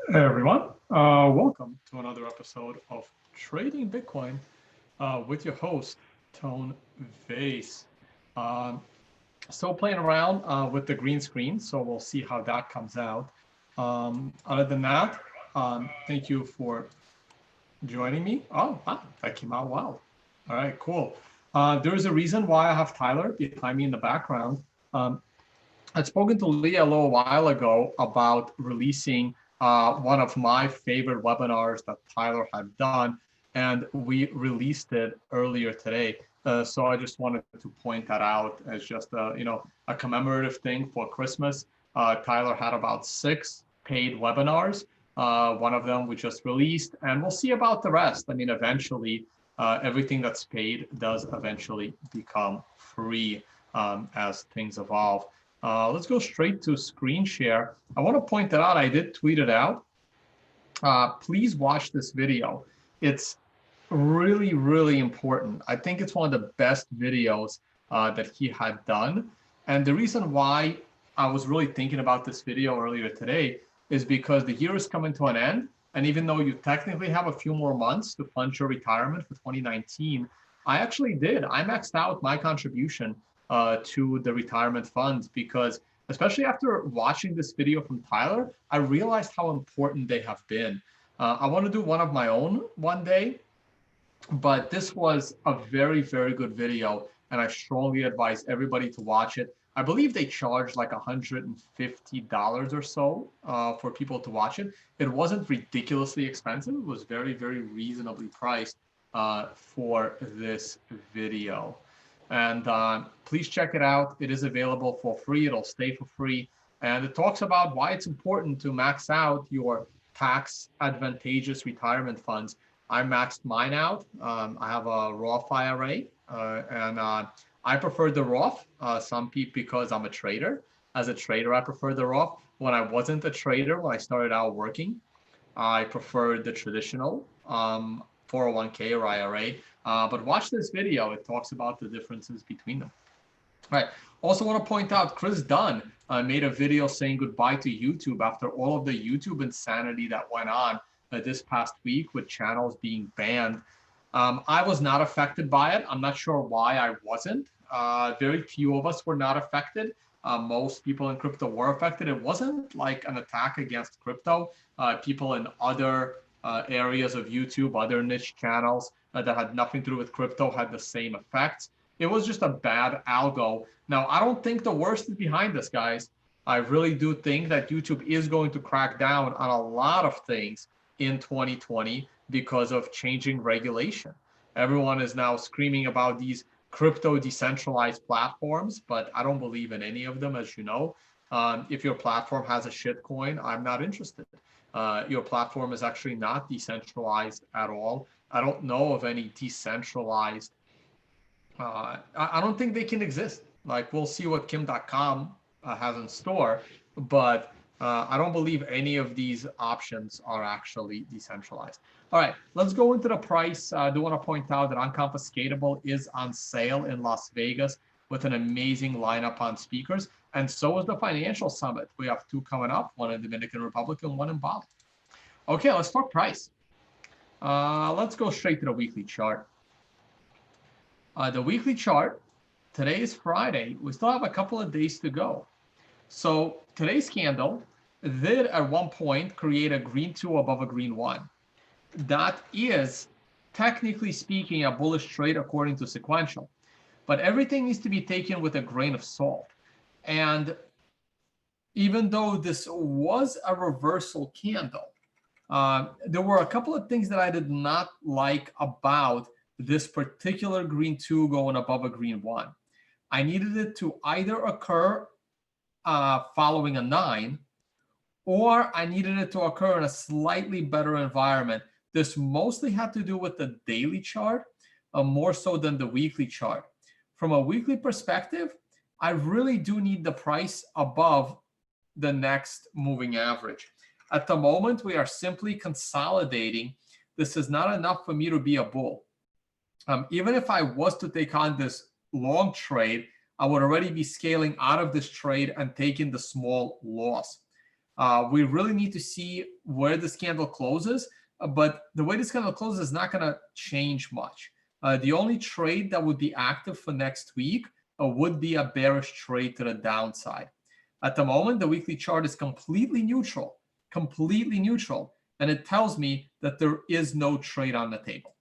Hey everyone, welcome to another episode of Trading Bitcoin with your host, Tone Vays. Um, Still playing around with the green screen, so we'll see how that comes out. Other than that, thank you for joining me. Oh, wow, that came out well. All right, cool. There's a reason why I have Tyler behind me in the background. Um, I'd spoken to Leah a little while ago about releasing one of my favorite webinars that Tyler had done, and we released it earlier today. So I just wanted to point that out as just a commemorative thing for Christmas. Tyler had about 6 paid webinars. One of them we just released, and we'll see about the rest. I mean, eventually, everything that's paid does eventually become free as things evolve. Let's go straight to screen share. I want to point that out. I did tweet it out. Please watch this video. It's really, really important. I think it's one of the best videos that he had done. And the reason why I was really thinking about this video earlier today is because the year is coming to an end. And even though you technically have a few more months to fund your retirement for 2019, I actually did. I maxed out my contribution to the retirement funds because, especially after watching this video from Tyler, I realized how important they have been. I want to do one of my own one day, but this was a very, very good video, and I strongly advise everybody to watch it. I believe they charged like $150 or so for people to watch it. It wasn't ridiculously expensive. It was very, very reasonably priced for this video. And please check it out. It is available for free. It'll stay for free. And it talks about why it's important to max out your tax advantageous retirement funds. I maxed mine out. I have a Roth IRA, and I prefer the Roth. Some people, because I'm a trader. As a trader, I prefer the Roth. When I wasn't a trader, when I started out working, I preferred the traditional 401k or IRA. But watch this video. It talks about the differences between them. All right. Also want to point out Chris Dunn made a video saying goodbye to YouTube after all of the YouTube insanity that went on this past week with channels being banned. I was not affected by it. I'm not sure why I wasn't. Very few of us were not affected. Most people in crypto were affected. It wasn't like an attack against crypto. People in other areas of YouTube, other niche channels that had nothing to do with crypto had the same effects. It was just a bad algo. Now, I don't think the worst is behind us, guys. I really do think that YouTube is going to crack down on a lot of things in 2020 because of changing regulation. Everyone is now screaming about these crypto decentralized platforms, but I don't believe in any of them, as you know. If your platform has a shitcoin, I'm not interested. Your platform is actually not decentralized at all. I don't know of any decentralized. I don't think they can exist. Like, we'll see what Kim.com has in store, but I don't believe any of these options are actually decentralized. All right, let's go into the price. I do want to point out that Unconfiscatable is on sale in Las Vegas with an amazing lineup on speakers. And so is the Financial Summit. We have 2 coming up, one in Dominican Republic and one in Bali. Okay, let's talk price. Let's go straight to the weekly chart. The weekly chart, today is Friday. We still have a couple of days to go. So today's candle did at one point create a green 2 above a green 1. That is, technically speaking, a bullish trade according to sequential. But everything needs to be taken with a grain of salt. And even though this was a reversal candle, there were a couple of things that I did not like about this particular green 2 going above a green 1. I needed it to either occur following a 9, or I needed it to occur in a slightly better environment. This mostly had to do with the daily chart, more so than the weekly chart. From a weekly perspective, I really do need the price above the next moving average. At the moment, we are simply consolidating. This is not enough for me to be a bull. Even if I was to take on this long trade, I would already be scaling out of this trade and taking the small loss. We really need to see where this candle closes, but the way this candle closes is not going to change much. The only trade that would be active for next week would be a bearish trade to the downside. At the moment, the weekly chart is completely neutral, and it tells me that there is no trade on the table.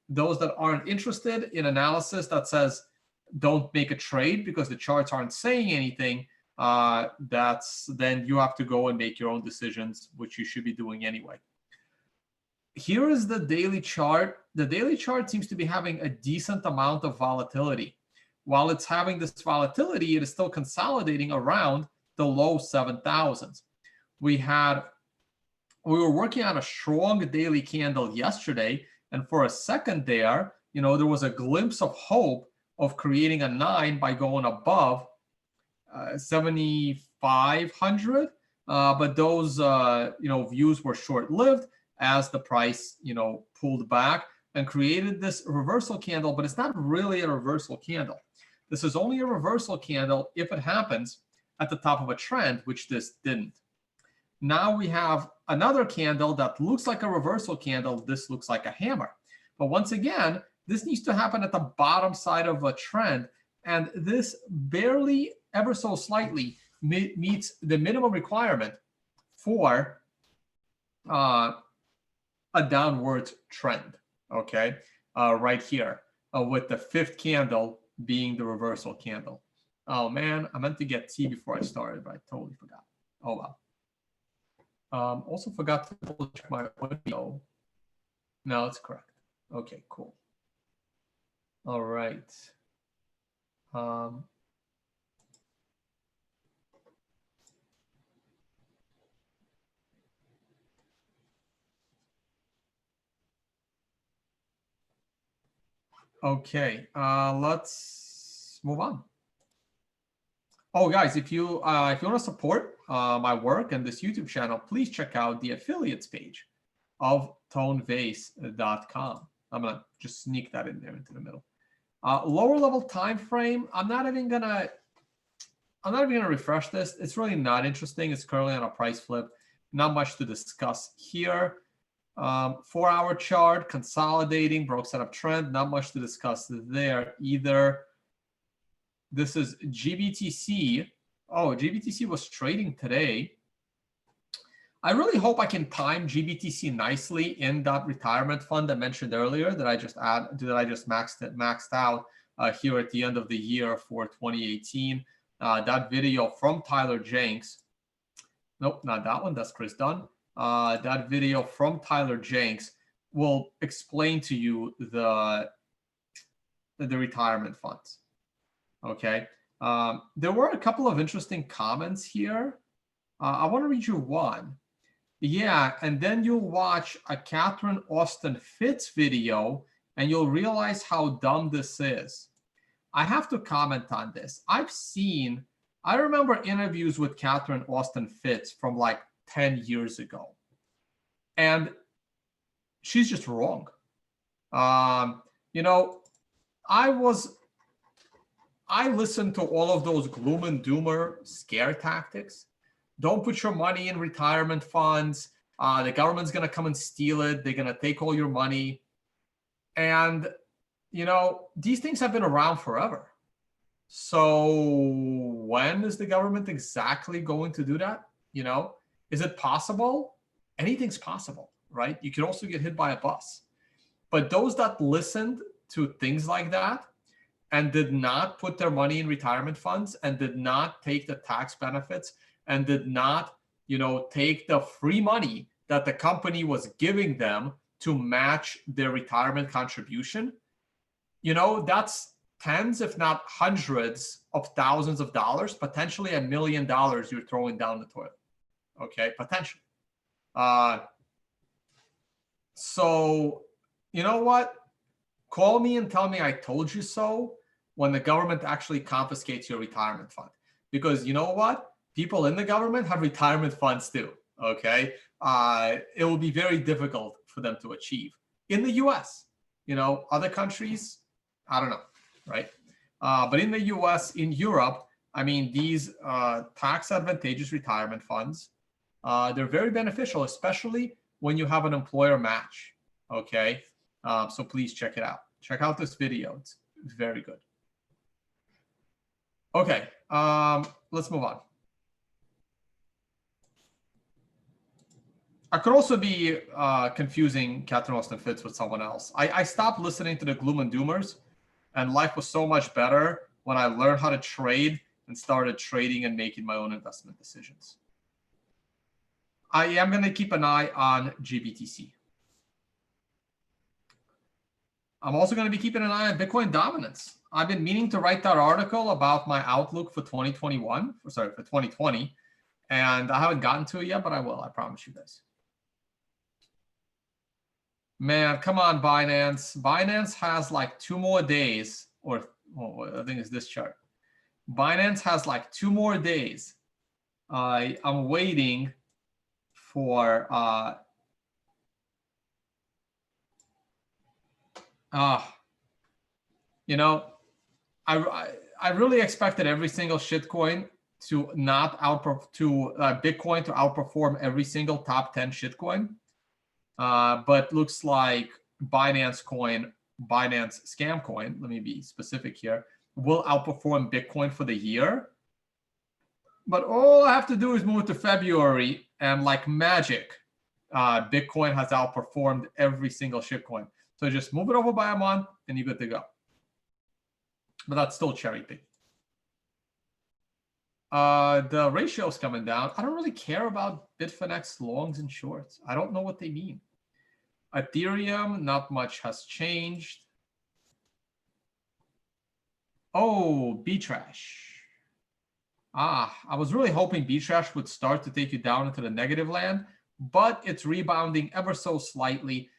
Those that aren't interested in analysis that says don't make a trade because the charts aren't saying anything, then you have to go and make your own decisions, which you should be doing anyway. Here is the daily chart. The daily chart seems to be having a decent amount of volatility. While it's having this volatility, it is still consolidating around the low 7,000s. We were working on a strong daily candle yesterday, and for a second there, there was a glimpse of hope of creating a 9 by going above 7,500, but those views were short-lived as the price pulled back and created this reversal candle. But it's not really a reversal candle. This is only a reversal candle if it happens at the top of a trend, which this didn't. Now we have another candle that looks like a reversal candle. This looks like a hammer. But once again, this needs to happen at the bottom side of a trend, and this barely, ever so slightly, meets the minimum requirement for a downward trend, okay? Right here, with the fifth candle being the reversal candle. Oh man, I meant to get tea before I started, but I totally forgot. Oh well. Also forgot to double check my audio. No, it's correct. Okay, cool. All right. Okay, let's move on. Oh, guys, if you want to support my work and this YouTube channel, please check out the affiliates page of tonevays.com. I'm gonna just sneak that in there into the middle. Lower level time frame. I'm not even gonna refresh this. It's really not interesting. It's currently on a price flip. Not much to discuss here. 4-hour chart, consolidating, broke setup trend. Not much to discuss there either. This is GBTC. Oh, GBTC was trading today. I really hope I can time GBTC nicely in that retirement fund I mentioned earlier that I just maxed out here at the end of the year for 2018. That video from Tyler Jenks. Nope, not that one. That's Chris Dunn. That video from Tyler Jenks will explain to you the retirement funds. Okay. There were a couple of interesting comments here. I want to read you one. Yeah, and then you'll watch a Catherine Austin Fitts video and you'll realize how dumb this is. I have to comment on this. I remember interviews with Catherine Austin Fitts from like 10 years ago. And she's just wrong. I listened to all of those gloom and doomer scare tactics. Don't put your money in retirement funds. The government's going to come and steal it. They're going to take all your money. And, these things have been around forever. So when is the government exactly going to do that? Is it possible? Anything's possible, right? You could also get hit by a bus. But those that listened to things like that and did not put their money in retirement funds and did not take the tax benefits and did not, take the free money that the company was giving them to match their retirement contribution, that's tens, if not hundreds of thousands of dollars, potentially $1 million you're throwing down the toilet. Okay, potentially. So, you know what? Call me and tell me I told you so when the government actually confiscates your retirement fund. Because you know what? People in the government have retirement funds too, okay? It will be very difficult for them to achieve. In the US, other countries, I don't know, right? But in the US, in Europe, these tax advantageous retirement funds They're very beneficial, especially when you have an employer match. Okay, so please check it out. Check out this video. It's very good. Okay, let's move on. I could also be confusing Catherine Austin Fitts with someone else. I stopped listening to the gloom and doomers, and life was so much better when I learned how to trade and started trading and making my own investment decisions. I am going to keep an eye on GBTC. I'm also going to be keeping an eye on Bitcoin dominance. I've been meaning to write that article about my outlook for 2020, and I haven't gotten to it yet, but I will. I promise you guys. Man, come on, Binance. Binance has like 2 more days, or I think it's this chart. Binance has like 2 more days. I'm waiting for you know, I really expected every single shitcoin to not outperform Bitcoin to outperform every single top 10 shitcoin. But looks like Binance scam coin, let me be specific here, will outperform Bitcoin for the year. But all I have to do is move to February, and like magic, Bitcoin has outperformed every single shitcoin. So just move it over by a month, and you're good to go. But that's still cherry pick. The ratio is coming down. I don't really care about Bitfinex longs and shorts. I don't know what they mean. Ethereum, not much has changed. Oh, B-Trash. I was really hoping B-Trash would start to take you down into the negative land, but it's rebounding ever so slightly.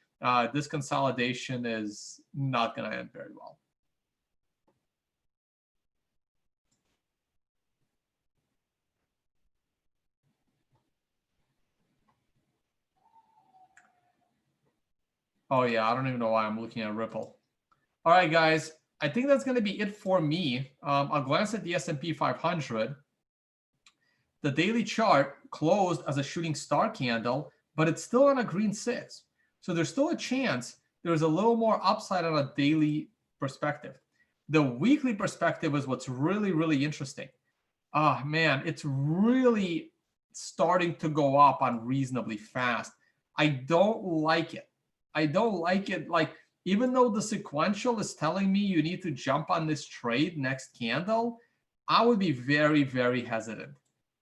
This consolidation is not going to end very well. Oh, yeah, I don't even know why I'm looking at Ripple. All right, guys, I think that's going to be it for me. I'll glance at the S&P 500. The daily chart closed as a shooting star candle, but it's still on a green 6. So there's still a chance there's a little more upside on a daily perspective. The weekly perspective is what's really, really interesting. Man, it's really starting to go up unreasonably fast. I don't like it. I don't like it. Like, even though the sequential is telling me you need to jump on this trade next candle, I would be very, very hesitant.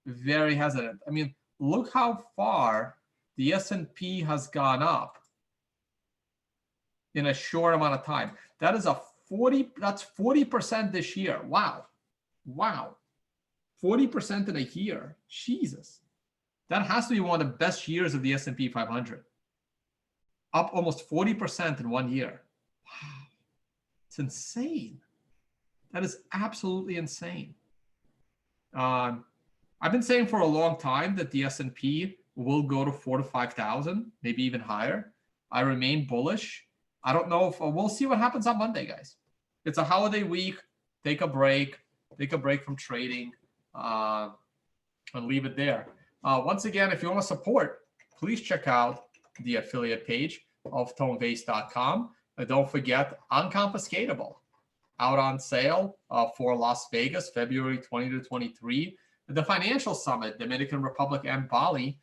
Very hesitant. I mean, look how far the S&P has gone up in a short amount of time. That is that's 40% this year. Wow. Wow. 40% in a year. Jesus. That has to be one of the best years of the S&P 500. Up almost 40% in 1 year. Wow. It's insane. That is absolutely insane. I've been saying for a long time that the S&P will go to 4,000 to 5,000, maybe even higher. I remain bullish. I don't know if we'll see what happens on Monday, guys. It's a holiday week. Take a break from trading, and leave it there. Once again, if you want to support, please check out the affiliate page of tonevays.com. And don't forget Unconfiscatable, out on sale for Las Vegas, February 20 to 23. The Financial Summit, Dominican Republic and Bali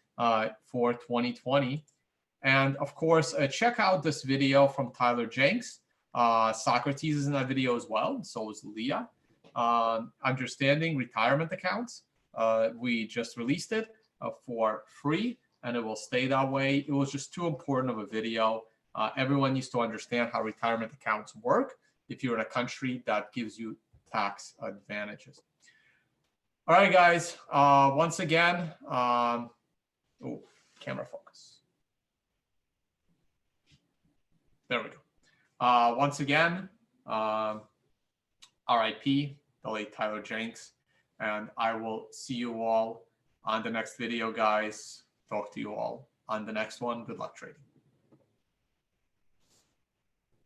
for 2020. And of course, check out this video from Tyler Jenks. Socrates is in that video as well. So is Leah. Understanding retirement accounts. We just released it for free, and it will stay that way. It was just too important of a video. Everyone needs to understand how retirement accounts work if you're in a country that gives you tax advantages. All right, guys. Once again, camera focus. There we go. Once again, RIP, the late Tyler Jenks. And I will see you all on the next video, guys. Talk to you all on the next one. Good luck trading.